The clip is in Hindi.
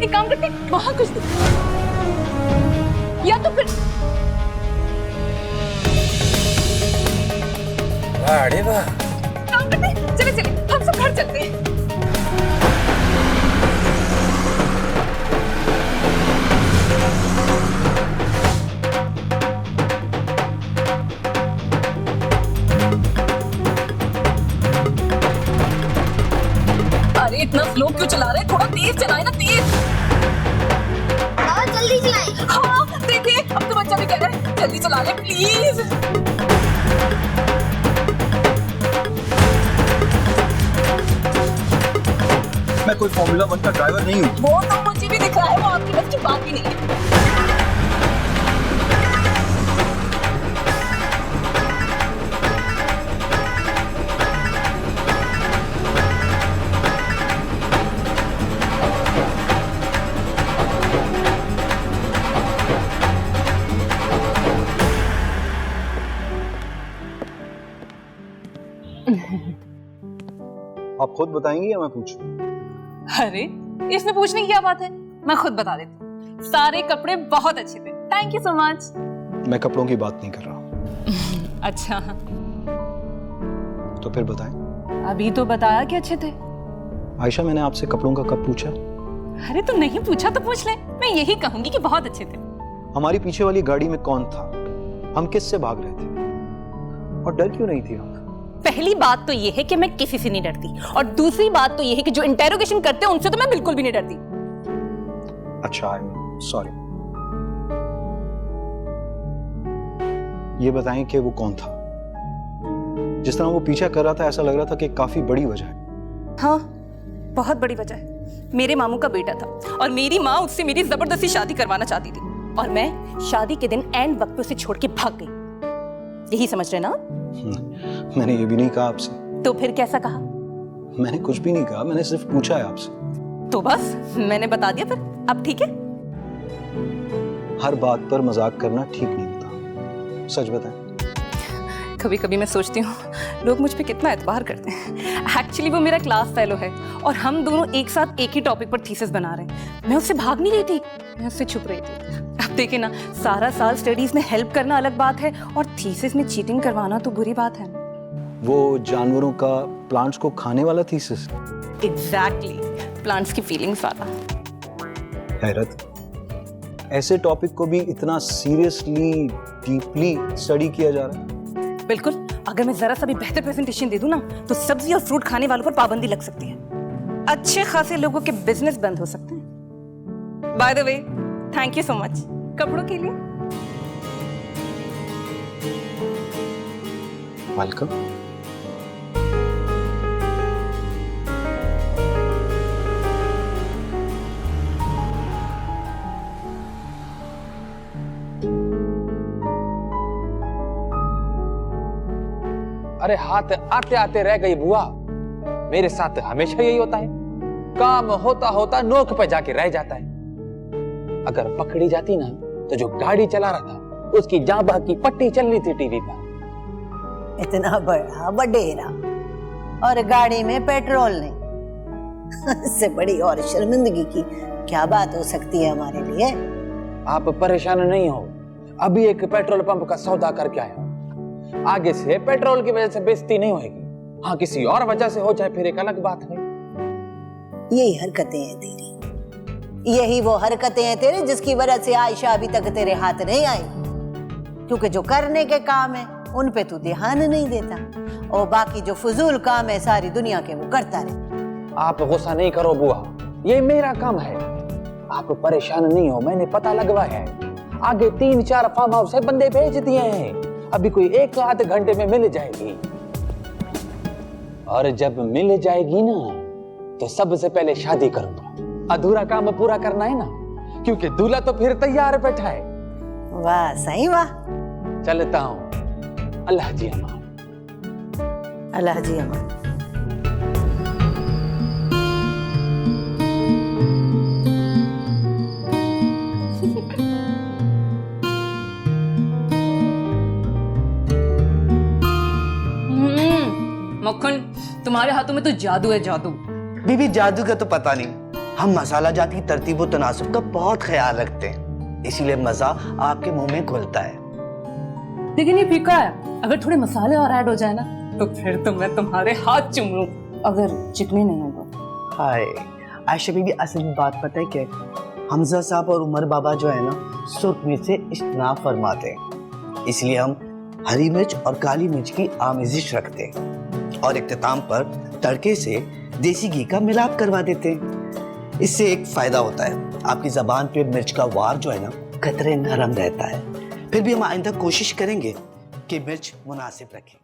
एक काम करते वहां कुछ दे, या तो फिर अरे वाह, काम करते, चले चले हम सब घर चलते हैं। अरे इतना स्लो क्यों चला रहे? थोड़ा तेज चलाए ना, तेज। और जल्दी चलाएं। हाँ देखिए, अब तो बच्चा भी कह रहा है जल्दी चला ले प्लीज। मैं कोई फॉर्मूला 1 का ड्राइवर नहीं हूँ। वो तो मुझे भी दिख रहा है, वो आपकी बस की बात भी नहीं है। आप खुद बताएंगी या मैं पूछूं? अरे इसमें पूछने की क्या बात है, मैं खुद बता देती हूँ। सारे कपड़े बहुत अच्छे थे, थैंक यू सो मच। मैं कपड़ों की बात नहीं कर रहा हूँ। अच्छा, तो फिर बताएं। अभी तो बताया कि अच्छे थे। आयशा, मैंने आपसे कपड़ों का कब पूछा? अरे तो नहीं पूछा तो पूछ ले, मैं यही कहूंगी कि बहुत अच्छे थे। हमारी पीछे वाली गाड़ी में कौन था? हम किससे भाग रहे थे? और डर क्यों नहीं थी आप? पहली बात तो ये है कि मैं किसी से नहीं डरती, और दूसरी बात तो ये है कि जो इंटेरोगेशन करते हैं उनसे तो मैं बिल्कुल भी नहीं डरती। अच्छा, आई एम सॉरी। ये बताएं कि वो कौन था? जिस तरह वो पीछा कर रहा था, ऐसा लग रहा था कि काफी बड़ी वजह है। हाँ, बहुत बड़ी वजह है। मेरे मामू का बेटा था और मेरी माँ उससे मेरी जबरदस्ती शादी करवाना चाहती थी, और मैं शादी के दिन एंड वक्त पे उसे छोड़ के भाग गई। यही समझ रहे ना? मैंने ये भी नहीं कहा आपसे। तो फिर कैसा कहा? मैंने कुछ भी नहीं कहा, मैंने सिर्फ पूछा है आपसे। तो बस मैंने बता दिया, फिर अब ठीक है। हर बात पर मजाक करना ठीक नहीं होता, सच बताएं। कभी कभी मैं सोचती हूँ लोग मुझ पे कितना एतबार करते हैं। एक्चुअली वो मेरा क्लास फेलो है और हम दोनों एक साथ एक ही टॉपिक पर थीसिस बना रहे हैं। मैं उससे भाग नहीं रही थी, मैं उससे छुप रही थी। अब देखिए ना, सारा साल स्टडीज में हेल्प करना अलग बात है और थीसिस में चीटिंग करवाना तो बुरी बात है। वो जानवरों का प्लांट्स को खाने वाला थीसिस? एग्जैक्टली, प्लांट्स की फीलिंग्स वाला। हैरत, ऐसे टॉपिक को भी इतना सीरियसली डीपली स्टडी किया जा रहा है। बिल्कुल, अगर मैं जरा सा भी बेहतर प्रेजेंटेशन दे दूं ना, तो सब्जी और फ्रूट खाने वालों पर पाबंदी लग सकती है। अच्छे खासे लोगों के बिजनेस बंद हो सकते हैं। By the way, thank you so much कपड़ों के लिए। वेलकम। अरे हाथ आते आते रह गई बुआ। मेरे साथ हमेशा यही होता है, काम होता होता नोक पे जाके रह जाता है। अगर पकड़ी जाती ना, तो जो गाड़ी चला रहा था उसकी जांबा की पट्टी चलनी थी टीवी पर। इतना बड़ा बडेरा और गाड़ी में पेट्रोल नहीं। इससे बड़ी और शर्मिंदगी की क्या बात हो सकती है हमारे लिए? आप परेशान नहीं हो, अभी एक पेट्रोल पंप का सौदा करके आया। आगे से पेट्रोल की वजह से बेइज्जती नहीं होगी। हाँ, किसी और वजह से हो जाए फिर एक अलग बात है। यही हरकतें हैं तेरी, यही वो हरकतें हैं तेरे जिसकी वजह से आयशा अभी तक तेरे हाथ नहीं आई। क्योंकि जो करने के काम है उन पे तू ध्यान नहीं देता, और बाकी जो फजूल काम है सारी दुनिया के वो करता रहता। आप गुस्सा नहीं करो बुआ, ये मेरा काम है। आप परेशान नहीं हो, मैंने पता लगवाया है। आगे 3-4 फार्म हाउस से बंदे भेज दिए हैं, अभी कोई 1 आध घंटे में मिल जाएगी। और जब मिल जाएगी ना, तो सबसे पहले शादी करूंगा। अधूरा काम पूरा करना है ना, क्योंकि दूल्हा तो फिर तैयार बैठा है। वाह सही वाह। चलता हूं, अल्लाह जी अमान। अल्लाह जी अमान। मक्खन, तुम्हारे हाथों में तो जादू है, जादू। बीबी, जादू का तो पता नहीं, हम मसाला जात की तरतीब और तनासुब का बहुत ख्याल रखते हैं, इसीलिए मजा आपके मुंह में घुलता है। लेकिन ये फीका है, अगर थोड़े मसाले और ऐड हो जाए ना तो फिर तो मैं तुम्हारे हाथ चूम लूं, अगर चिकनी नहीं होगा। हाय आयशा बीबी, असल में बात पता है क्या है? हमजा साहब और उमर बाबा जो है ना, सुर्ख मिर्च से इज्तिनाब फरमाते हैं, इसलिए हम हरी मिर्च और काली मिर्च की आमेजिश रखते हैं और इख्तिताम पर तड़के से देसी घी का मिलाप करवा देते हैं। इससे एक फायदा होता है, आपकी जबान पे मिर्च का वार जो है ना कतरे नरम रहता है। फिर भी हम आइंदा कोशिश करेंगे कि मिर्च मुनासिब रखें।